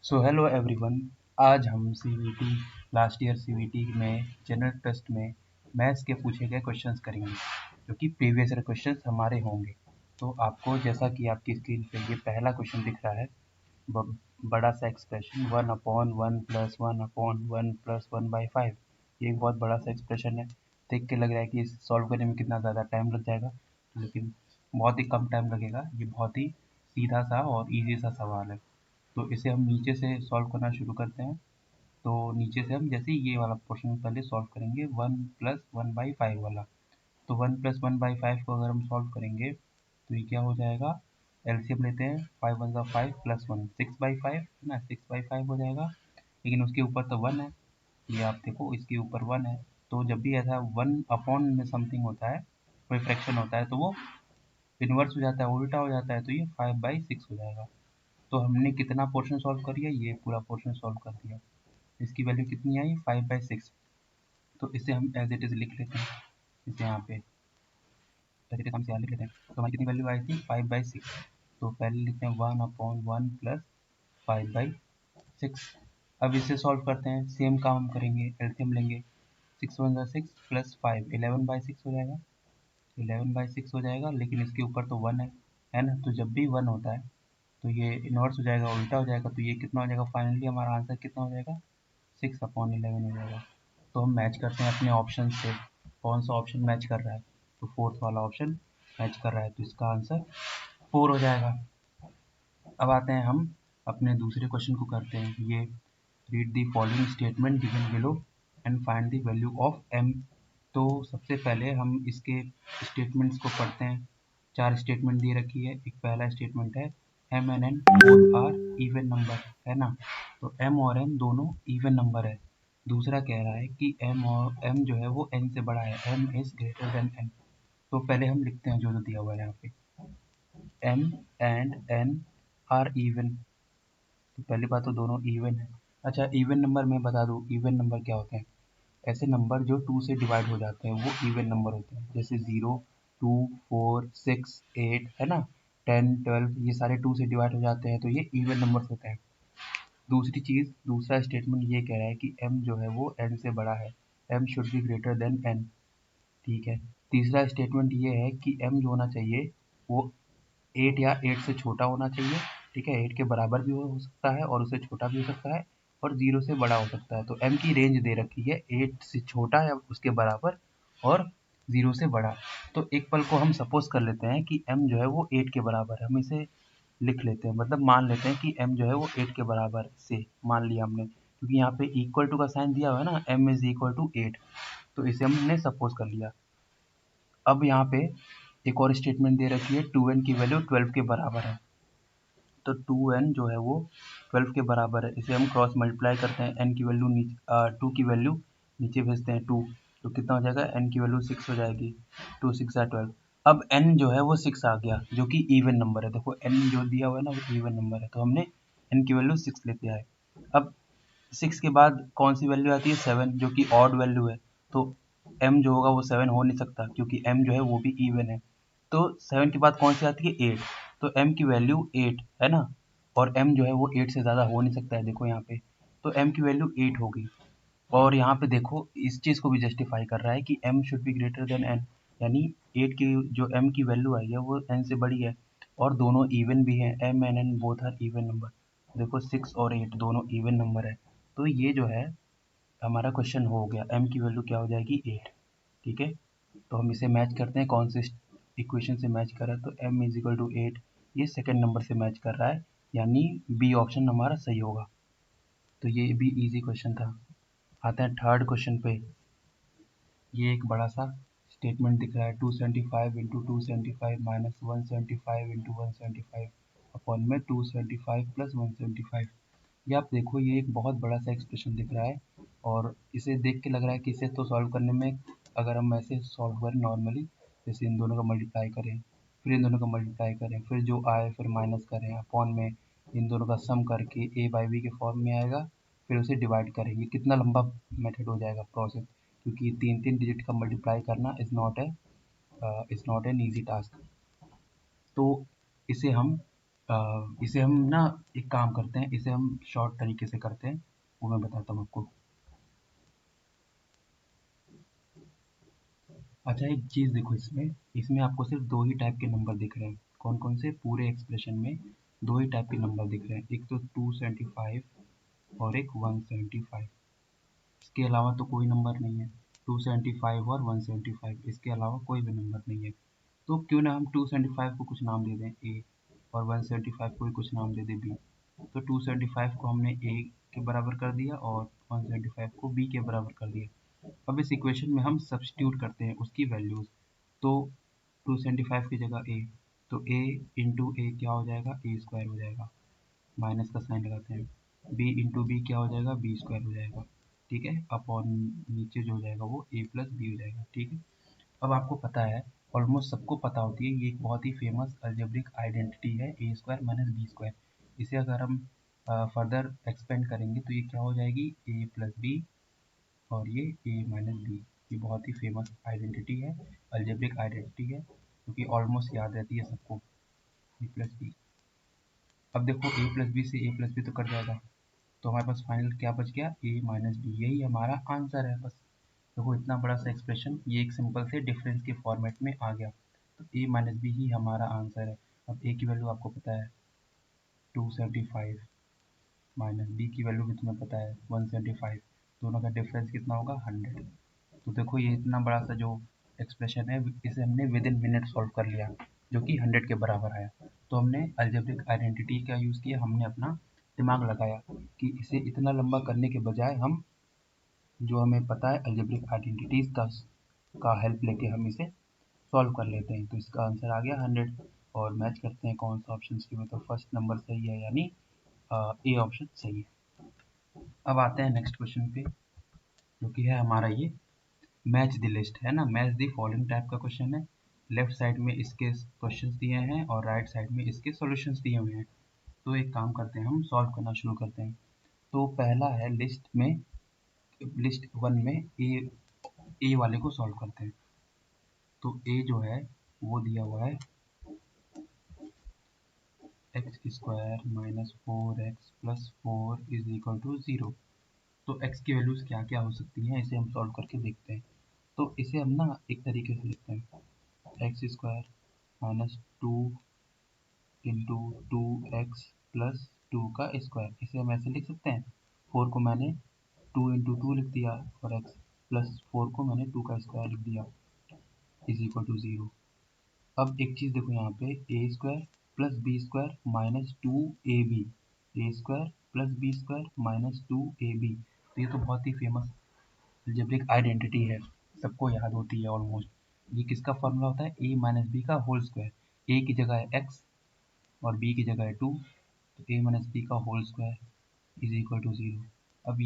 So hello everyone. आज हम CVT last year CVT में जनरल टेस्ट में मैथ्स के पूछे गए क्वेश्चंस करेंगे जो कि प्रीवियस ईयर क्वेश्चंस हमारे होंगे। तो आपको जैसा कि आपकी स्क्रीन पे ये पहला क्वेश्चन दिख रहा है, बड़ा सा एक्सप्रेशन 1/1 प्लस 1/1 प्लस 1/5। ये एक बहुत बड़ा सा एक्सप्रेशन है। देख के लग रहा है कि इसे सॉल्व करने में कितना ज़्यादा टाइम लग जाएगा, लेकिन बहुत ही कम टाइम लगेगा। ये बहुत ही सीधा सा और ईजी सा सवाल है। तो इसे हम नीचे से सॉल्व करना शुरू करते हैं। तो नीचे से हम जैसे ये वाला पोर्शन पहले सॉल्व करेंगे 1+1/5 वाला। तो 1+1/5 को अगर हम सॉल्व करेंगे तो ये क्या हो जाएगा, एलसीएम लेते हैं, 5 वन ज़ा 5 प्लस 1 6/5 है ना, 6/5 हो जाएगा। लेकिन उसके ऊपर तो 1 है, ये आप देखो इसके ऊपर 1 है। तो जब भी ऐसा 1 अपॉन में समथिंग होता है, कोई फ्रैक्शन होता है, तो वो इन्वर्स हो जाता है, उल्टा हो जाता है। तो ये 5/6 हो जाएगा। तो हमने कितना पोर्शन सॉल्व कर लिया, ये पूरा पोर्शन सॉल्व कर दिया। इसकी वैल्यू कितनी आई, 5/6। तो इसे हम एज इट इज़ लिख लेते हैं, इसे यहाँ पे एज इट इज़ हम इसे यहाँ लिख लेते हैं। तो हमारी कितनी वैल्यू आई थी, 5/6। तो पहले लिखते हैं 1/1 प्लस 5/6। अब इसे सॉल्व करते हैं, सेम काम हम करेंगे, एलसीएम लेंगे। 6 वन ज़ा 6 प्लस 5 11/6 हो जाएगा, 11/6 हो जाएगा। लेकिन इसके ऊपर तो 1 है ना। तो जब भी 1 होता है तो ये इन्वर्स हो जाएगा, उल्टा हो जाएगा। तो ये कितना हो जाएगा, फाइनली हमारा आंसर कितना हो जाएगा, 6/11 हो जाएगा। तो हम मैच करते हैं अपने ऑप्शन से, कौन सा ऑप्शन मैच कर रहा है। तो फोर्थ वाला ऑप्शन मैच कर रहा है, तो इसका आंसर 4 हो जाएगा। अब आते हैं हम अपने दूसरे क्वेश्चन को करते हैं। ये read the following statement given below and find the value of M. तो सबसे पहले हम इसके स्टेटमेंट्स को पढ़ते हैं। 4 स्टेटमेंट दे रखी है। एक पहला स्टेटमेंट है M and N both are even number, है ना। तो एम और एन दोनों इवन नंबर है। दूसरा कह रहा है कि एम जो है वो एन से बड़ा है, M is greater than N. तो पहले हम लिखते हैं जो जो दिया हुआ है यहाँ पे, M and N are even. तो पहली बात तो दोनों इवन है। अच्छा, इवन नंबर मैं बता दूँ, इवन नंबर क्या होते हैं, ऐसे नंबर जो 2 से डिवाइड हो जाते हैं वो इवन नंबर होते हैं। जैसे 0, 2, 4, 6, 8, है ना, 10, 12, ये सारे 2 से डिवाइड हो जाते हैं, तो ये इवन नंबर्स होते हैं। दूसरी चीज़, दूसरा स्टेटमेंट ये कह रहा है कि m जो है वो n से बड़ा है, m should be greater than n। ठीक है। तीसरा स्टेटमेंट ये है कि m जो होना चाहिए वो 8 या 8 से छोटा होना चाहिए। ठीक है, 8 के बराबर भी हो सकता है और उससे छोटा भी हो सकता है, और 0 से बड़ा हो सकता है। तो m की रेंज दे रखी है 8 से छोटा या उसके बराबर और 0 से बड़ा। तो एक पल को हम सपोज कर लेते हैं कि m जो है वो 8 के बराबर है। हम इसे लिख लेते हैं, मतलब मान लेते हैं कि m जो है वो 8 के बराबर से मान लिया हमने, क्योंकि यहाँ पे इक्वल टू का साइन दिया हुआ है ना, m इज इक्वल टू 8। तो इसे हमने सपोज कर लिया। अब यहाँ पे एक और स्टेटमेंट दे रखी है 2n की वैल्यू 12 के बराबर है। तो 2n जो है वो 12 के बराबर है। इसे हम क्रॉस मल्टीप्लाई करते हैं, n की वैल्यू नीचे 2 की वैल्यू नीचे भेजते हैं 2, तो कितना हो जाएगा, n की वैल्यू 6 हो जाएगी। 2 6 12। अब n जो है वो 6 आ गया, जो कि इवन नंबर है। देखो n जो दिया हुआ है ना वो इवन नंबर है, तो हमने n की वैल्यू 6 लेते आए। अब 6 के बाद कौन सी वैल्यू आती है, 7, जो कि ऑड वैल्यू है। तो m जो होगा वो 7 हो नहीं सकता, क्योंकि m जो है वो भी इवन है। तो 7 के बाद कौन सी आती है, 8। तो m की वैल्यू 8 है ना, और m जो है वो 8 से ज़्यादा हो नहीं सकता है, देखो यहाँ पे। तो m की वैल्यू 8 होगी। और यहाँ पे देखो इस चीज़ को भी जस्टिफाई कर रहा है कि m should be greater than n, यानी 8 की जो m की वैल्यू आई है वो n से बड़ी है, और दोनों इवन भी हैं। m and n both are even number. देखो 6 और 8 दोनों इवन नंबर है। तो ये जो है हमारा क्वेश्चन हो गया, m की वैल्यू क्या हो जाएगी, 8। ठीक है। तो हम इसे मैच करते हैं, कौन से इक्वेशन से मैच कर रहा है, तो m इज इक्वल टू 8 ये सेकेंड नंबर से मैच कर रहा है, यानी बी ऑप्शन हमारा सही होगा। तो ये भी इजी क्वेश्चन था। आते हैं थर्ड क्वेश्चन पे। ये एक बड़ा सा स्टेटमेंट दिख रहा है, 275 इंटू 275 माइनस 175 इंटू 175 अपॉन में 275 प्लस 175। ये आप देखो, ये एक बहुत बड़ा सा एक्सप्रेशन दिख रहा है, और इसे देख के लग रहा है कि इसे तो सॉल्व करने में, अगर हम ऐसे सॉल्व करें नॉर्मली, जैसे इन दोनों का मल्टीप्लाई करें, फिर इन दोनों का मल्टीप्लाई करें, फिर जो आए फिर माइनस करें, अपॉन में इन दोनों का सम करके ए बाई बी के फॉर्म में आएगा, फिर उसे डिवाइड करें। ये कितना लंबा मेथड हो जाएगा, प्रोसेस, क्योंकि 3 डिजिट का मल्टीप्लाई करना is not an easy task. तो इसे हम इसे हम ना एक काम करते हैं, इसे हम शॉर्ट तरीके से करते हैं, वो मैं बताता हूँ आपको। अच्छा एक चीज़ देखो, इसमें इसमें आपको सिर्फ दो ही टाइप के नंबर दिख रहे हैं। कौन कौन से? पूरे एक्सप्रेशन में दो ही टाइप के नंबर दिख रहे हैं, एक तो 275 और एक 175। इसके अलावा तो कोई नंबर नहीं है। 275 और 175, इसके अलावा कोई भी नंबर नहीं है। तो क्यों ना हम 275 को कुछ नाम दे दें ए, और 175 को भी कुछ नाम दे दें बी। तो 275 को हमने ए के बराबर कर दिया और 175 को बी के बराबर कर दिया। अब इस इक्वेशन में हम सब्स्टिट्यूट करते हैं उसकी वैल्यूज। तो 275 की जगह ए, तो ए इंटू ए क्या हो जाएगा? ए स्क्वायर हो जाएगा, माइनस का साइन लगाते हैं। बी इंटू बी क्या हो जाएगा? बी स्क्वायर हो जाएगा, ठीक है। अपॉन नीचे जो हो जाएगा वो ए प्लस बी हो जाएगा, ठीक है। अब आपको पता है, ऑलमोस्ट सबको पता होती है, ये एक बहुत ही फेमस अलजेब्रिक आइडेंटिटी है, ए स्क्वायर माइनस बी स्क्वायर। इसे अगर हम फर्दर एक्सपेंड करेंगे तो ये क्या हो जाएगी? ए प्लस बी, और ये ए माइनस बी। ये बहुत ही फेमस आइडेंटिटी है, अलजेब्रिक आइडेंटिटी है, क्योंकि ऑलमोस्ट याद रहती है सबको, ए प्लस बी। अब देखो ए प्लस बी से ए प्लस बी तो कट जाएगा, तो हमारे पास फाइनल क्या बच गया? ए माइनस बी। यही हमारा आंसर है बस। देखो इतना बड़ा सा एक्सप्रेशन, ये एक सिंपल से डिफरेंस के फॉर्मेट में आ गया, तो ए माइनस बी ही हमारा आंसर है। अब ए की वैल्यू आपको पता है 275, माइनस बी की वैल्यू भी तुम्हें पता है 175, दोनों का डिफरेंस कितना होगा? 100। तो देखो ये इतना बड़ा सा जो एक्सप्रेशन है, इसे हमने विद इन मिनट सॉल्व कर लिया, जो कि 100 के बराबर आया। तो हमने अलजेब्रिक आइडेंटिटी का यूज़ किया, हमने अपना दिमाग लगाया कि इसे इतना लंबा करने के बजाय हम जो हमें पता है अलजेब्रिक आइडेंटिटीज का हेल्प लेके हम इसे सॉल्व कर लेते हैं। तो इसका आंसर आ गया 100। और मैच करते हैं कौन सा ऑप्शन सही है, तो फर्स्ट नंबर सही है, यानी ए ऑप्शन सही है। अब आते हैं नेक्स्ट क्वेश्चन पे, जो कि है हमारा ये मैच द लिस्ट, है ना। मैच द फॉलोइंग टाइप का क्वेश्चन है। लेफ्ट साइड में इसके क्वेश्चंस दिए हैं और राइट साइड में इसके सॉल्यूशंस दिए हुए हैं। तो एक काम करते हैं, हम सॉल्व करना शुरू करते हैं। तो पहला है लिस्ट वन में ए वाले को सॉल्व करते हैं। तो ए जो है वो दिया हुआ है X square minus 4x plus 4 is equal to 0। तो x की वैल्यूज क्या क्या हो सकती हैं, इसे हम सॉल्व करके देखते हैं। तो इसे हम ना एक तरीके से लिखते हैं, x square minus 2 into 2x plus 2 का स्क्वायर। इसे हम ऐसे लिख सकते हैं, 4 को मैंने 2 इंटू 2 लिख दिया, और x प्लस 4 को मैंने 2 का स्क्वायर लिख दिया, इज इक्वल टू 0। अब एक चीज़ देखो यहाँ पे, A square plus B square minus 2ab, A square plus B square minus 2ab। तो ये तो बहुत ही फेमस अलजेब्रिक आइडेंटिटी है, सबको याद होती है ऑलमोस्ट। ये किसका फॉर्मूला होता है? ए माइनस बी का होल स्क्वायर। ए की जगह है एक्स और बी की जगह है 2, तो ए माइनस बी का whole square is equal to 0। अब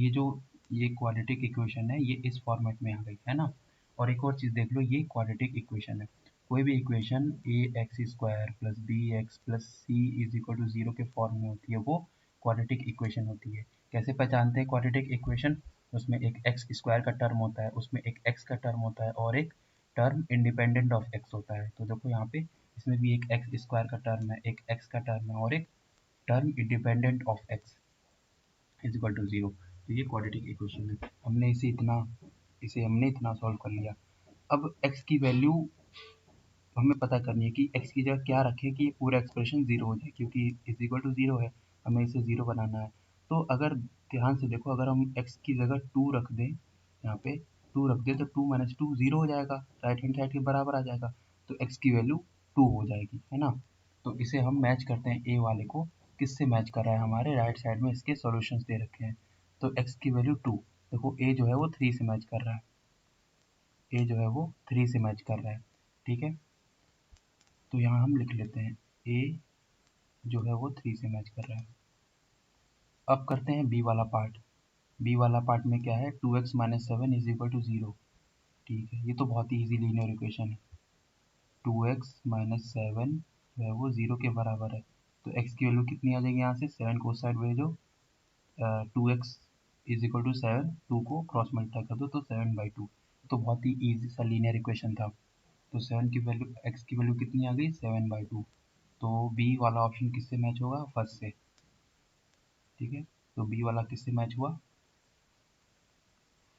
ये क्वाड्रेटिक इक्वेशन है, ये इस फॉर्मेट में आ गई, है ना। और एक और चीज़ देख लो, ये क्वाड्रेटिक इक्वेशन है। कोई भी equation A X square plus B X plus C is equal to 0 के फॉर्म में होती है, वो क्वाड्रेटिक इक्वेशन होती है। कैसे पहचानते हैं क्वाड्रेटिक इक्वेशन? उसमें एक एक्स स्क्वायर का टर्म होता है, उसमें एक एक्स का टर्म होता है, और एक टर्म इंडिपेंडेंट ऑफ एक्स होता है। तो देखो यहाँ पे इसमें भी एक एक्स स्क्वायर का टर्म है, एक एक्स का टर्म है, और एक term independent of X is equal to 0। तो ये क्वाड्रेटिक इक्वेशन है। इसे हमने इतना सॉल्व कर लिया। अब x की वैल्यू हमें पता करनी है कि x की जगह क्या रखें कि ये पूरा एक्सप्रेशन 0 हो जाए, क्योंकि इज इक्वल टू 0 है, हमें इसे 0 बनाना है। तो अगर ध्यान से देखो, अगर हम x की जगह 2 रख दें, यहाँ पे 2 रख दें, तो 2 माइनस 2 0 हो जाएगा, राइट हैंड साइड के बराबर आ जाएगा। तो x की वैल्यू 2 हो जाएगी, है ना। तो इसे हम मैच करते हैं, ए वाले को किससे मैच कर रहा है? हमारे राइट साइड में इसके सॉल्यूशंस दे रखे हैं। तो x की वैल्यू 2, देखो a जो है वो 3 से मैच कर रहा है, a जो है वो 3 से मैच कर रहा है, ठीक है। तो यहाँ हम लिख लेते हैं a जो है वो 3 से मैच कर रहा है। अब करते हैं b वाला पार्ट। b वाला पार्ट में क्या है? 2x minus 7 is equal to 0, ठीक है। ये तो बहुत ही ईजी लीनियर इक्वेशन है। 2x माइनस 7 जो है वो 0 के बराबर है, तो x की वैल्यू कितनी आ जाएगी? यहाँ से 7 को उस साइड भेजो, 2x इज इक्वल टू 7, 2 को क्रॉस मल्टीप्लाई कर दो, तो 7/2। तो बहुत ही ईजी सा लीनियर इक्वेशन था। तो 7 की वैल्यू, x की वैल्यू कितनी आ गई? 7/2। तो बी वाला ऑप्शन किससे मैच होगा? फर्स्ट से। ठीक है, तो बी वाला किससे मैच हुआ?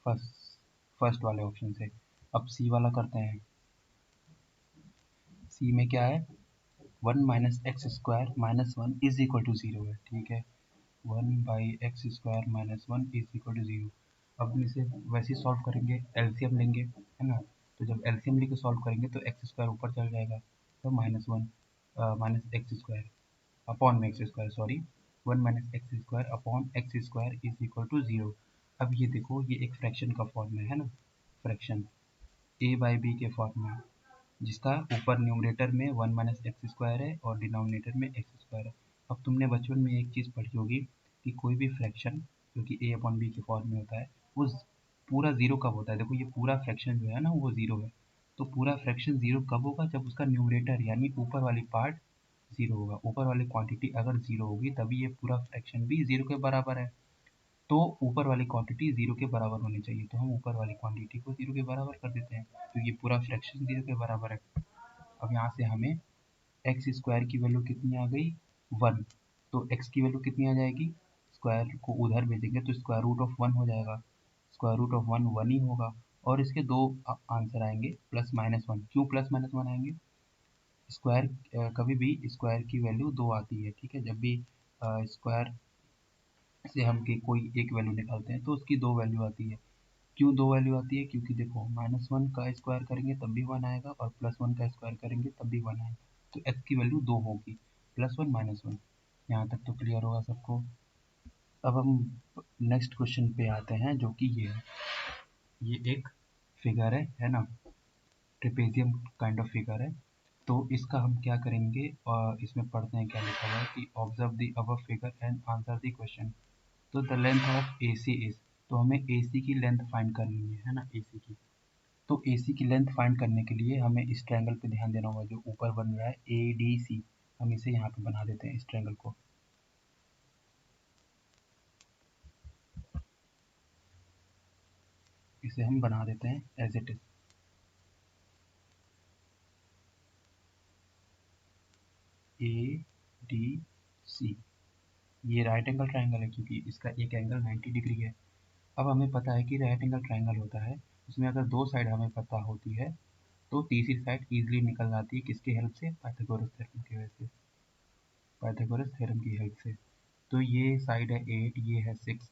फर्स्ट फर्स्ट वाले ऑप्शन से। अब सी वाला करते हैं। सी में क्या है? 1 minus X square minus one is equal to zero है। ठीक है, 1/x² minus one is equal to zero. अब हम इसे वैसे ही सॉल्व करेंगे, एलसीएम लेंगे, है ना। तो जब एलसीएम लेके सॉल्व करेंगे तो एक्स स्क्वायर ऊपर चल जाएगा, तो minus one minus X square upon में X square, sorry, 1 minus X square upon X square is equal to zero. अब ये देखो, ये एक फ्रैक्शन का फॉर्म है ना, फ्रैक्शन ए बाई बी के फॉर्म में, जिसका ऊपर न्यूमरेटर में 1 माइनस एक्स स्क्वायर है और डिनोमिनेटर में एक्स स्क्वायर है। अब तुमने बचपन में एक चीज़ पढ़ी होगी कि कोई भी फ्रैक्शन जो कि ए अपॉन बी के फॉर्म में होता है, वो पूरा ज़ीरो कब होता है? देखो, ये पूरा फ्रैक्शन जो है ना, वो ज़ीरो है। तो पूरा फ्रैक्शन ज़ीरो कब होगा? जब उसका न्यूमरेटर यानी ऊपर वाली पार्ट ज़ीरो होगा। ऊपर वाली क्वांटिटी अगर ज़ीरो होगी तभी ये पूरा फ्रैक्शन भी ज़ीरो के बराबर है। तो ऊपर वाली क्वांटिटी ज़ीरो के बराबर होनी चाहिए, तो हम ऊपर वाली क्वांटिटी को ज़ीरो के बराबर कर देते हैं, तो ये पूरा फ्रैक्शन ज़ीरो के बराबर है। अब यहाँ से हमें एक्स स्क्वायर की वैल्यू कितनी आ गई? 1। तो एक्स की वैल्यू कितनी आ जाएगी? स्क्वायर को उधर भेजेंगे तो स्क्वायर रूट ऑफ 1 हो जाएगा। स्क्वायर रूट ऑफ 1 1 ही होगा। और इसके दो आंसर आएंगे, प्लस माइनस वन। क्यों प्लस माइनस वन आएंगे? स्क्वायर कभी भी स्क्वायर की वैल्यू दो आती है। ठीक है, जब भी स्क्वायर से हम कोई एक वैल्यू निकालते हैं तो उसकी दो वैल्यू आती है। क्यों दो वैल्यू आती है? क्योंकि देखो, माइनस वन का स्क्वायर करेंगे तब भी वन आएगा और प्लस वन का स्क्वायर करेंगे तब भी वन आएगा। तो एक्स की वैल्यू दो होगी, प्लस वन माइनस वन। यहाँ तक तो क्लियर होगा सबको। अब हम नेक्स्ट क्वेश्चन पे आते हैं, जो कि ये है। ये एक फिगर है ना, ट्रेपेजियम काइंड ऑफ फिगर है। तो इसका हम क्या करेंगे, और इसमें पढ़ते हैं क्या लिखा हुआ है कि observe the above figure and answer the question. तो the length of A C is, तो हमें ए सी की लेंथ फाइंड करनी है ना, ए सी की। तो ए सी की लेंथ फाइंड करने के लिए हमें इस ट्रायंगल पे ध्यान देना होगा जो ऊपर बन रहा है ए डी सी। हम इसे यहाँ पे बना देते हैं, इस ट्रायंगल को। इसे हम बना देते हैं as it is, A D C. ये राइट एंगल ट्रायंगल है क्योंकि इसका एक एंगल 90 डिग्री है। अब हमें पता है कि राइट एंगल ट्रायंगल होता है, उसमें अगर दो साइड हमें पता होती है तो तीसरी साइड इजीली निकल जाती है। किसकी हेल्प से? पाइथागोरस थ्योरम की वजह से, पाइथागोरस थ्योरम की हेल्प से। तो ये साइड है 8, ये है 6।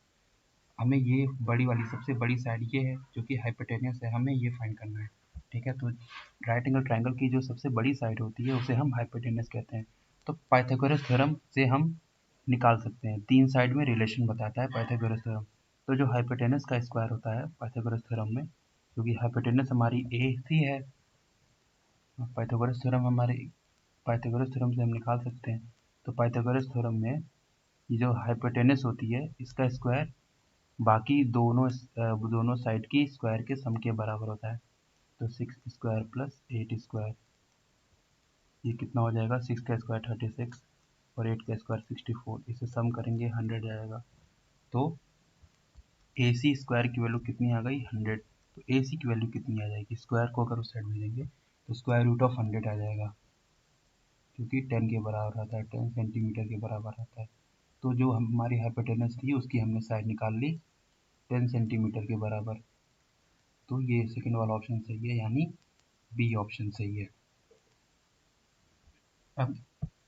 हमें ये बड़ी वाली सबसे बड़ी साइड ये है जो कि हाइपोटेनियस है, हमें ये फाइंड करना है। ठीक है, तो राइट एंगल ट्रायंगल की जो सबसे बड़ी साइड होती है उसे हम हाइपोटेनियस कहते हैं। तो पाइथागोरस थ्योरम से हम निकाल सकते हैं, तीन साइड में रिलेशन बताता है पाइथागोरस थ्योरम। तो जो हाइपोटेनस का स्क्वायर होता है पाइथागोरस थ्योरम में, क्योंकि हाइपोटेनस हमारी ए ही है, पाइथागोरस थ्योरम हमारे पाइथागोरस थ्योरम से हम निकाल सकते हैं। तो पाइथागोरस थ्योरम में ये जो हाइपोटेनस होती है इसका स्क्वायर बाकी दोनों साइड की स्क्वायर के सम के बराबर होता है। तो 6 स्क्वायर प्लस 8 स्क्वायर, ये कितना हो जाएगा? 6 का स्क्वायर 36 और 8 का स्क्वायर 64। इसे सम करेंगे 100 आएगा। तो ए सी स्क्वायर की वैल्यू कितनी आ गई? 100। तो ए सी की वैल्यू कितनी आ जाएगी? स्क्वायर को अगर उस साइड भेजेंगे तो स्क्वायर रूट ऑफ 100 आ जाएगा, क्योंकि 10 के बराबर आता है, 10 सेंटीमीटर के बराबर आता है। तो जो हमारी हाइपोटेनस थी उसकी हमने साइड निकाल ली 10 सेंटीमीटर के बराबर। तो ये सेकंड वाला ऑप्शन सही है, यानी बी ऑप्शन सही है। अब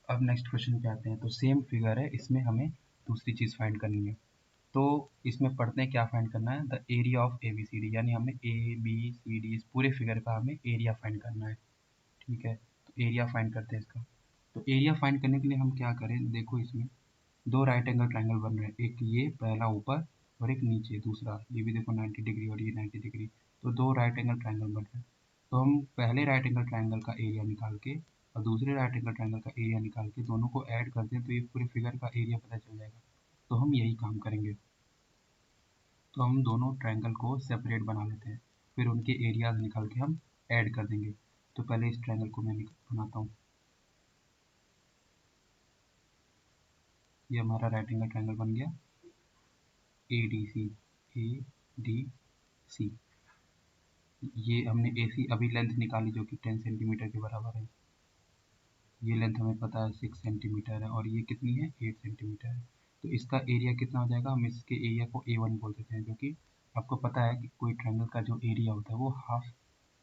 अब नेक्स्ट क्वेश्चन पे आते हैं। तो सेम फिगर है, इसमें हमें दूसरी चीज़ फाइंड करनी है। तो इसमें पढ़ते हैं क्या फाइंड करना है, the area of A B C D, यानी हमें ए बी सी डी इस पूरे फिगर का हमें एरिया फाइंड करना है। ठीक है, तो एरिया फाइंड करते हैं इसका। तो एरिया फाइंड करने के लिए हम क्या करें, देखो इसमें दो राइट एंगल ट्रायंगल बन रहे हैं, एक ये पहला ऊपर और एक नीचे दूसरा, ये भी देखो 90 डिग्री और ये 90 डिग्री। तो दो राइट एंगल ट्रायंगल बन रहे हैं। तो हम पहले राइट एंगल ट्रायंगल का एरिया निकाल के और दूसरे राइट एंगल ट्रायंगल का एरिया निकाल के दोनों को ऐड कर दें तो ये पूरे फिगर का एरिया पता चल जाएगा। तो हम यही काम करेंगे। तो हम दोनों ट्रायंगल को सेपरेट बना लेते हैं, फिर उनके एरियाज निकाल के हम ऐड कर देंगे। तो पहले इस ट्रायंगल को मैं बनाता हूँ। ये हमारा राइट एंगल ट्रायंगल बन गया ए डी सी, ए डी सी। ये हमने ए सी अभी लेंथ निकाली जो कि 10 सेंटीमीटर के बराबर है। ये लेंथ हमें पता है 6 सेंटीमीटर है और ये कितनी है 8 सेंटीमीटर है। तो इसका एरिया कितना हो जाएगा, हम इसके एरिया को A1 बोल देते हैं, जो कि आपको पता है कि कोई ट्रायंगल का जो एरिया होता है वो half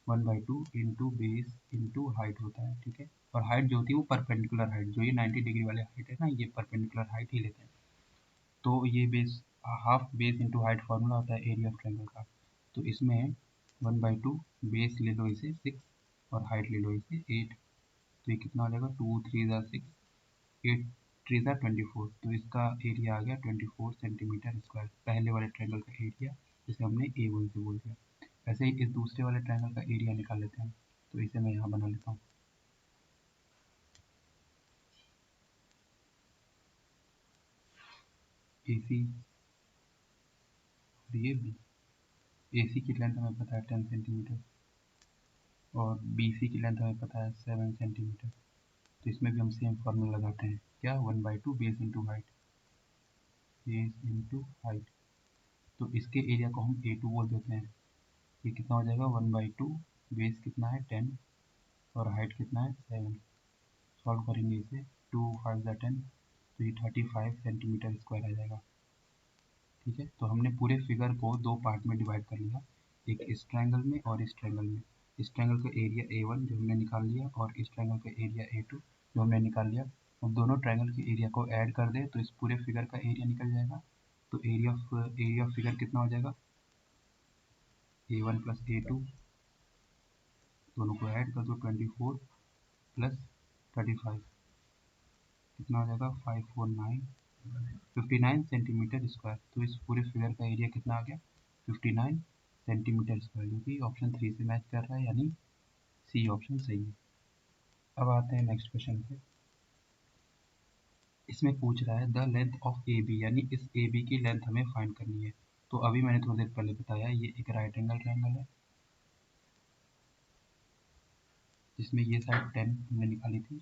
1/2 into base into height होता है, ठीक है। और हाइट जो होती है वो परपेंडिकुलर हाइट, जो ये 90 डिग्री वाले हाइट है ना, ये परपेंडिकुलर हाइट ही लेते हैं। तो ये base half base into height formula होता है एरिया ऑफ ट्रायंगल का। तो इसमें 1/2 बेस ले लो इसे 6 और हाइट ले लो इसे 8। तो ये कितना हो जाएगा, 2 3 ज़ा 6, 8 3 ज़ा 24। तो इसका एरिया आ गया 24 सेंटीमीटर स्क्वायर, पहले वाले ट्रायंगल का एरिया जिसे हमने A1 से बोल दिया। ऐसे ही इस दूसरे वाले ट्रायंगल का एरिया निकाल लेते हैं। तो इसे मैं यहाँ बना लेता हूँ AC और ये B। AC की लेंथ हमें पता है 10 सेंटीमीटर और BC की लेंथ हमें पता है 7 सेंटीमीटर। तो इसमें भी हम सेम फार्मूला लगाते हैं, क्या 1/2 base into height, base into height. तो इसके एरिया को हम A2 बोल देते हैं। ये कितना हो जाएगा 1/2, बेस कितना है 10 और हाइट कितना है 7। सॉल्व करेंगे इसे, 2 5 ज़ा 10, तो ये 35 सेंटीमीटर स्क्वायर आ जाएगा, ठीक है। तो हमने पूरे फिगर को दो पार्ट में डिवाइड कर लिया, एक इस ट्रायंगल में और इस ट्रायंगल में। इस ट्रायंगल का एरिया A1 जो हमने निकाल लिया और इस ट्रायंगल का एरिया A2 जो हमने निकाल लिया। अब दोनों ट्रायंगल के एरिया को ऐड कर दें तो इस पूरे फिगर का एरिया निकल जाएगा। तो एरिया ऑफ फिगर कितना हो जाएगा, A1 प्लस A2, दोनों को ऐड कर दो, 24 प्लस 35 कितना हो जाएगा 549, 59 सेंटीमीटर स्क्वायर। तो इस पूरे फिगर का एरिया कितना आ गया 59 सेंटीमीटर स्क्वायर, जो कि ऑप्शन 3 से मैच कर रहा है, यानी सी ऑप्शन सही है। अब आते हैं नेक्स्ट क्वेश्चन पे। इसमें पूछ रहा है the length of A B, यानी इस ए बी की लेंथ हमें फाइंड करनी है। तो अभी मैंने थोड़ी देर पहले बताया ये एक राइट एंगल ट्रायंगल है, जिसमें ये साइड 10 हमने निकाली थी,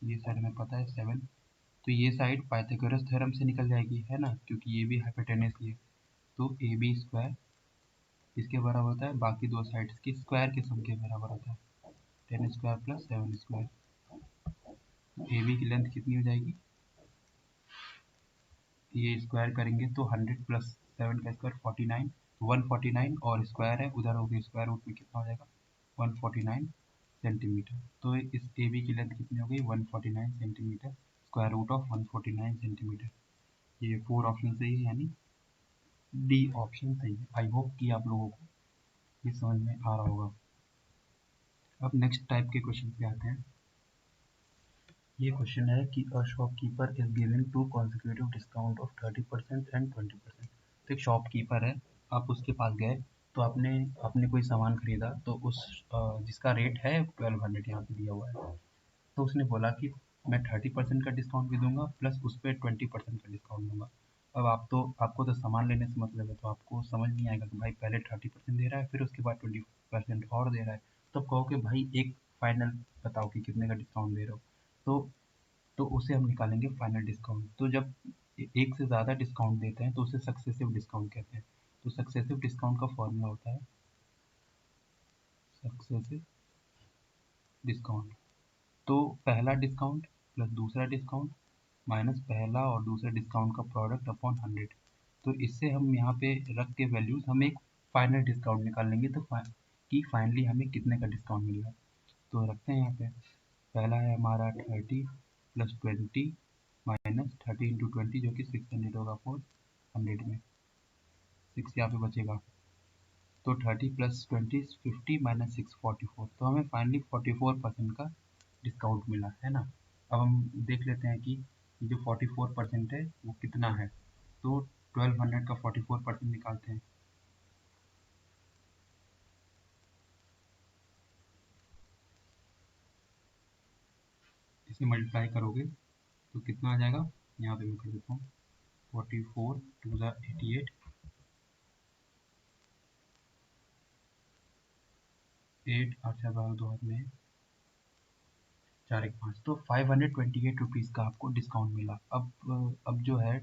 ये साइड हमें पता है 7। तो ये साइड पाइथागोरस थ्योरम से निकल जाएगी, है ना, क्योंकि ये भी हाइपोटेनस ही है। तो ए बी स्क्वायर इसके बराबर होता है बाकी दो साइड्स के स्क्वायर के सम के बराबर होता है, 10 square plus 7 square. A B की लेंथ कितनी हो जाएगी, ये स्क्वायर करेंगे तो 100 प्लस 7 का स्क्वायर 49, 149 और स्क्वायर है उधर हो गया, स्क्वायर रूट में कितना हो जाएगा 149 सेंटीमीटर। तो इस ए बी की लेंथ कितनी हो गई 149 centimetre, square root of 149 centimetre. ये 4 ऑप्शन सही है, यानी डी ऑप्शन सही है। आई होप कि आप लोगों को ये समझ में आ रहा होगा। अब नेक्स्ट टाइप के क्वेश्चन पे आते हैं। ये क्वेश्चन है कि a shopkeeper is giving two consecutive discount of 30% and 20%। तो एक शॉपकीपर है, आप उसके पास गए, तो आपने आपने कोई सामान खरीदा, तो उस जिसका रेट है 1200 यहाँ पे दिया हुआ है। तो उसने बोला कि मैं 30% का डिस्काउंट भी दूंगा प्लस उस पर 20% का डिस्काउंट दूंगा। अब आपको तो सामान लेने से मतलब है, तो आपको समझ नहीं आएगा कि भाई पहले 30% दे रहा है फिर उसके बाद 20% और दे रहा है। तो आप कहो कि भाई एक फाइनल बताओ कि कितने का डिस्काउंट दे रहे हो। तो तो उसे हम निकालेंगे फाइनल डिस्काउंट। तो जब एक से ज़्यादा डिस्काउंट देते हैं तो उसे सक्सेसिव डिस्काउंट कहते हैं। तो सक्सेसिव डिस्काउंट का फॉर्मूला होता है सक्सेसिव डिस्काउंट। तो पहला डिस्काउंट प्लस दूसरा डिस्काउंट माइनस पहला और दूसरे डिस्काउंट का प्रोडक्ट अपॉन 100। तो इससे हम यहाँ पे रख के वैल्यूज हम एक फाइनल डिस्काउंट निकाल लेंगे, तो कि फाइनली हमें कितने का डिस्काउंट मिलेगा। तो रखते हैं यहाँ पे, पहला है हमारा 30 प्लस 20 माइनस 30 इंटू 20 जो कि 600 होगा, 400 में 6 यहाँ पे बचेगा। तो 30 प्लस 20 50 माइनस 6 44। तो हमें फाइनली 44% का डिस्काउंट मिला, है ना। अब हम देख लेते हैं कि ये जो 44% है वो कितना है। तो 1200 का 44% निकालते हैं, इसे मल्टीप्लाई करोगे तो कितना आ जाएगा, यहाँ पे मैं कर देता हूँ 44 2 ज़ा 88, 8 8 4 12 2 हाथ में 4 1 5। तो 528 रुपीज़ का आपको डिस्काउंट मिला। अब जो है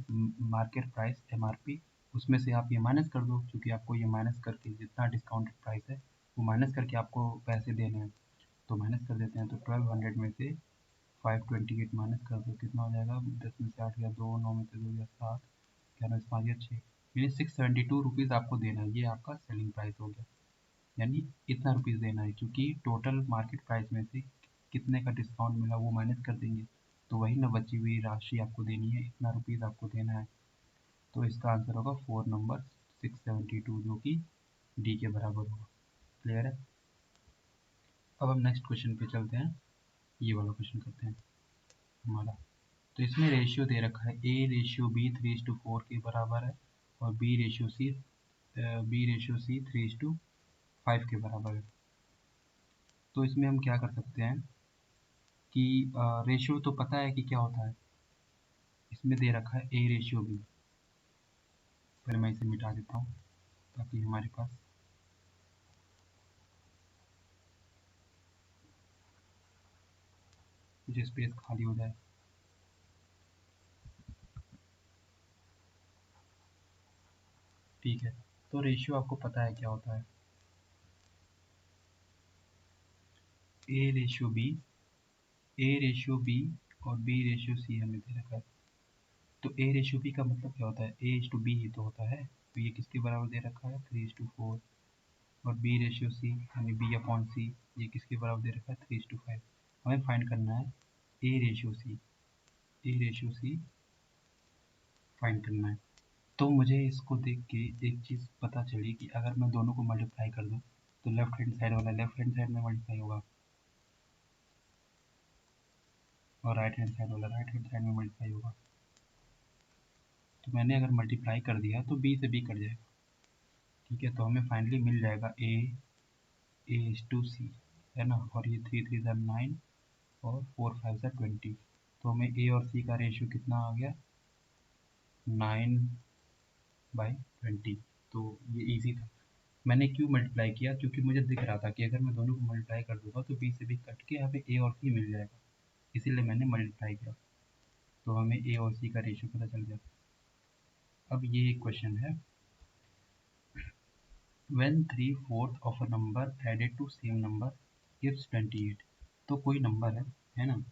मार्केट प्राइस MRP, उसमें से आप ये माइनस कर दो, क्योंकि आपको ये माइनस करके जितना डिस्काउंटेड प्राइस है वो माइनस करके आपको पैसे देने हैं। तो माइनस कर देते हैं। तो 1200 में से 528 माइनस कर दो, कितना हो जाएगा? 10 में से 8 गया 2, 9 में से 2 गया 7, 11 में से 5 गया 6, यानी 672 रुपीज़ आपको देना है। ये आपका सेलिंग प्राइस हो गया, यानी इतना रुपीज़ देना है, क्योंकि टोटल मार्केट प्राइस में से कितने का डिस्काउंट मिला वो माइनस कर देंगे, तो वही ना बची हुई राशि आपको देनी है, इतना रुपीज़ आपको देना है। तो इसका आंसर होगा 4 नंबर 672, जो कि डी के बराबर होगा। क्लियर है? अब हम नेक्स्ट क्वेश्चन पे चलते हैं। ये वाला क्वेश्चन करते हैं हमारा। तो इसमें रेशियो दे रखा है ए रेशियो बी 3:4 के बराबर है, और बी रेशियो सी 3:5 के बराबर है। तो इसमें हम क्या कर सकते हैं कि रेशियो तो पता है कि क्या होता है। इसमें दे रखा है ए रेशियो बी। पहले मैं इसे मिटा देता हूँ ताकि हमारे पास कुछ स्पेस खाली हो जाए। ठीक है, तो रेशियो आपको पता है क्या होता है। A ratio B, A ratio B और बी रेशियो सी हमें दे रखा है। तो ए रेशियो बी का मतलब क्या होता है? ए इज टू बी ही तो होता है। तो ये किसके बराबर दे रखा है? 3:4। और बी रेशियो सी यानी बी अपॉन सी, ये किसके बराबर दे रखा है? 3:5। हमें फाइंड करना है A ratio C, A ratio C find करना है। तो मुझे इसको देख के एक चीज़ पता चली कि अगर मैं दोनों को मल्टीप्लाई कर दूँ तो लेफ्ट हैंड साइड वाला लेफ्ट हैंड साइड में मल्टीप्लाई होगा, और राइट हैंड साइड वाला राइट हैंड साइड में मल्टीप्लाई होगा। तो मैंने अगर मल्टीप्लाई कर दिया तो बी से बी कट जाएगा। ठीक है, तो हमें फाइनली मिल जाएगा ए इज टू सी, है ना। और ये 3 3 ज़ा 9 और 4 5 ज़ा 20। तो हमें ए और सी का रेशियो कितना आ गया? 9/20। तो ये इजी था। मैंने क्यों मल्टीप्लाई किया? क्योंकि मुझे दिख रहा था कि अगर मैं दोनों को मल्टीप्लाई कर दूंगा तो बी से बी कट के हमें ए और सी मिल जाएगा, इसीलिए मैंने मल्टीप्लाई किया। तो हमें ए और सी का रेशियो पता चल गया। अब ये एक क्वेश्चन है, when 3/4 of a number added to same number gives 28। तो कोई नंबर है ना,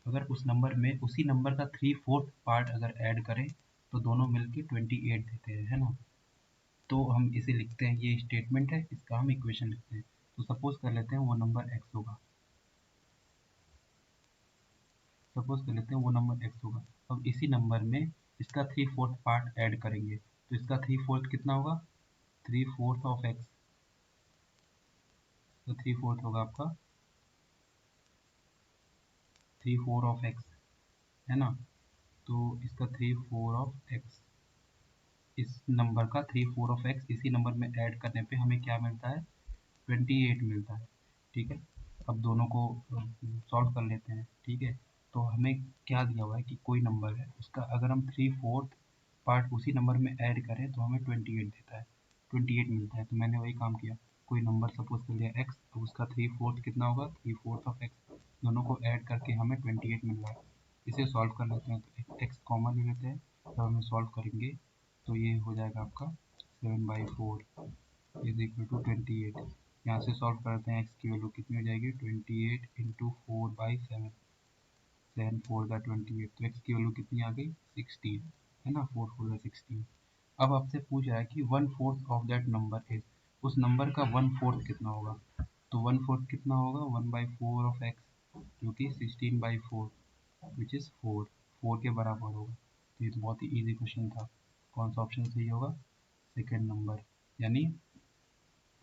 अगर उस नंबर में उसी नंबर का 3/4 पार्ट अगर ऐड करें तो दोनों मिलके 28 देते हैं, है ना। तो हम इसे लिखते हैं, ये स्टेटमेंट है, इसका हम इक्वेशन लिखते हैं। तो सपोज कर लेते हैं वो नंबर x होगा, सपोज कर लेते हैं वो नंबर x होगा। अब इसी नंबर में इसका 3/4 पार्ट ऐड करेंगे, तो इसका 3/4 कितना होगा? 3/4 ऑफ x। तो 3/4 होगा आपका 3/4 ऑफ x, है ना। तो इसका 3/4 ऑफ x, इस नंबर का 3/4 ऑफ x इसी नंबर में ऐड करने पे हमें क्या मिलता है? 28 मिलता है। ठीक है, अब दोनों को सॉल्व कर लेते हैं। ठीक है, तो हमें क्या दिया हुआ है कि कोई नंबर है, उसका अगर हम 3/4 पार्ट उसी नंबर में ऐड करें तो हमें 28 देता है, 28 मिलता है। तो मैंने वही काम किया, कोई नंबर सपोज कर लिया x, अब उसका 3/4 कितना होगा? 3/4 ऑफ x, दोनों को ऐड करके हमें 28 मिल रहा है। इसे सॉल्व कर लेते हैं, तो x कॉमन ले लेते हैं, जब हमें सॉल्व करेंगे तो ये हो जाएगा आपका 7/4 इज इक्वल टू 28। यहाँ से सॉल्व करते हैं, x की वैल्यू कितनी हो जाएगी? 28 इंटू 4/7, 7 4 ज़ा 28। तो x की वैल्यू कितनी आ गई? 16, है ना। 4 4 ज़ा 16। अब आपसे पूछ रहा है कि 1/4 ऑफ दैट नंबर इज, उस नंबर का 1/4 कितना होगा? तो 1/4 कितना होगा? 1/4 ऑफ x, जो कि 16/4 विच इज़ 4, 4 के बराबर होगा। तो ये तो बहुत ही ईजी क्वेश्चन था। कौन सा ऑप्शन सही होगा? सेकेंड नंबर, यानी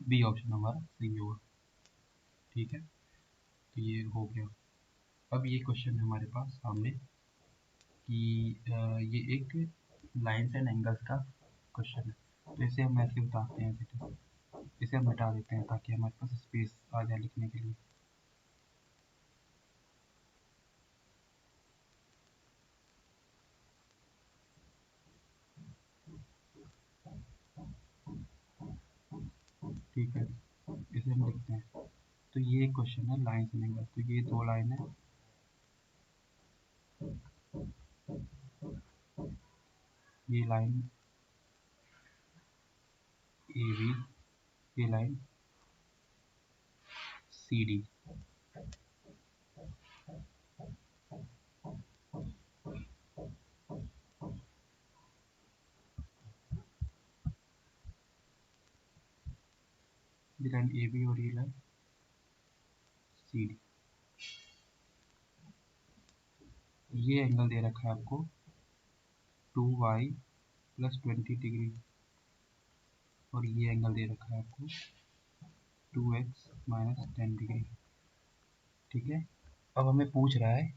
बी ऑप्शन हमारा सही होगा। ठीक है, तो ये हो गया। अब ये क्वेश्चन है हमारे पास सामने कि ये एक लाइन्स एंड एंगल्स का क्वेश्चन है। तो इसे हम ऐसे बताते हैं, इसे हम मिटा देते हैं ताकि हमारे पास स्पेस आ जाए लिखने के लिए। ठीक है, इसे हम लिखते हैं। तो ये क्वेश्चन है लाइन्स एंड एंगल्स। तो ये दो लाइन है, ये लाइन ए बी, ये लाइन सी डी, ये लाइन ए बी और ये लाइन सी डी। ये एंगल दे रखा है आपको 2y प्लस 20 डिग्री, और ये एंगल दे रखा है आपको 2x माइनस 10 डिग्री। ठीक है, अब हमें पूछ रहा है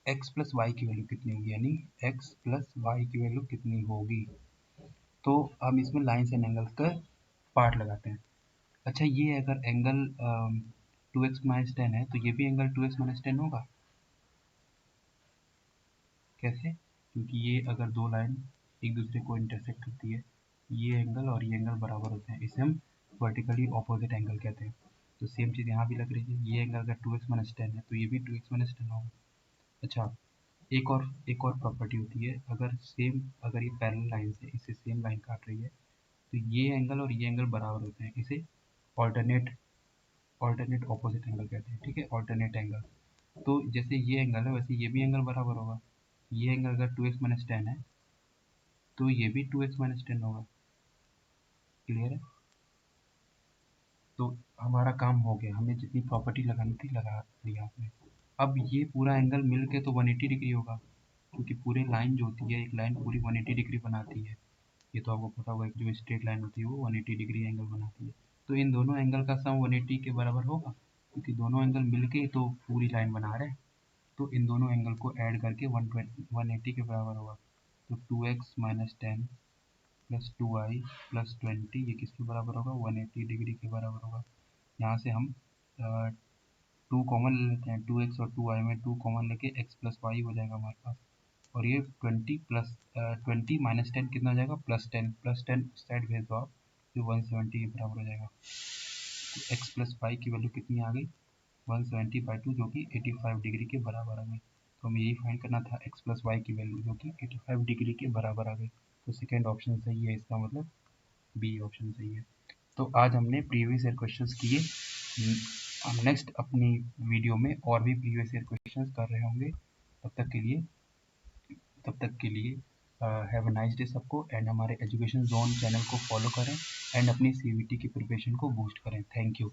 x प्लस वाई की वैल्यू कितनी होगी, यानी x प्लस वाई की वैल्यू कितनी होगी। तो हम इसमें लाइन्स एंड एंगल्स का पार्ट लगाते हैं। अच्छा, ये अगर एंगल 2x माइनस 10 है तो ये भी एंगल 2x माइनस 10 होगा। कैसे? क्योंकि ये अगर दो लाइन एक दूसरे को इंटरसेक्ट करती है, ये एंगल और ये एंगल बराबर होते हैं, इसे हम वर्टिकली ऑपोजिट एंगल कहते हैं। तो सेम चीज़ यहाँ भी लग रही है, ये एंगल अगर 2x माइनस 10 है तो ये भी 2x माइनस 10 होगा। अच्छा, एक और प्रॉपर्टी होती है, अगर ये पैरेलल लाइन से इससे सेम लाइन काट रही है तो ये एंगल और ये एंगल बराबर होते हैं, इसे ऑल्टरनेट ऑपोजिट एंगल कहते हैं। ठीक है, ऑल्टरनेट एंगल। तो जैसे ये एंगल है वैसे ये भी एंगल बराबर होगा। ये एंगल अगर 2x माइनस 10 है तो ये भी 2x माइनस 10 होगा। क्लियर है? तो हमारा काम हो गया, हमने जितनी प्रॉपर्टी लगानी थी लगा लिया आपने। अब ये पूरा एंगल मिल के तो 180 डिग्री होगा, क्योंकि पूरी लाइन जो होती है, एक लाइन पूरी 180 डिग्री बनाती है। ये तो आपको पता होगा कि जो स्ट्रेट लाइन होती है वो 180 डिग्री एंगल बनाती है। तो इन दोनों एंगल का सम 180 के बराबर होगा, क्योंकि दोनों एंगल मिलके तो पूरी लाइन बना रहे हैं। तो इन दोनों एंगल को ऐड करके 180 के बराबर होगा। तो 2x minus 10 plus 2y plus 20 ये किसके बराबर होगा, 180 डिग्री के बराबर होगा। यहाँ से हम 2 कॉमन ले लेते हैं, 2x और 2y में 2 कॉमन लेके x प्लस वाई हो जाएगा हमारे पास। और ये 20 माइनस 10 कितना हो जाएगा, प्लस 10 उस साइड भेज दो आप, जो 170 के बराबर हो जाएगा। तो x प्लस वाई की वैल्यू कितनी आ गई, 170/2, जो कि 85 डिग्री के बराबर आ गई। तो हमें यही फाइंड करना था, x प्लस वाई की वैल्यू जो कि 85 डिग्री के बराबर आ गई। तो सेकेंड ऑप्शन सही है, इसका मतलब बी ऑप्शन सही है। तो आज हमने प्रीवियस ईयर क्वेश्चंस किए। हम नेक्स्ट अपनी वीडियो में और भी प्रीवियस ईयर क्वेश्चंस कर रहे होंगे। तब तक के लिए हैव अ नाइस डे सबको, एंड हमारे एजुकेशन जोन चैनल को फॉलो करें एंड अपनी सीवीटी की प्रिपरेशन को बूस्ट करें। Thank you.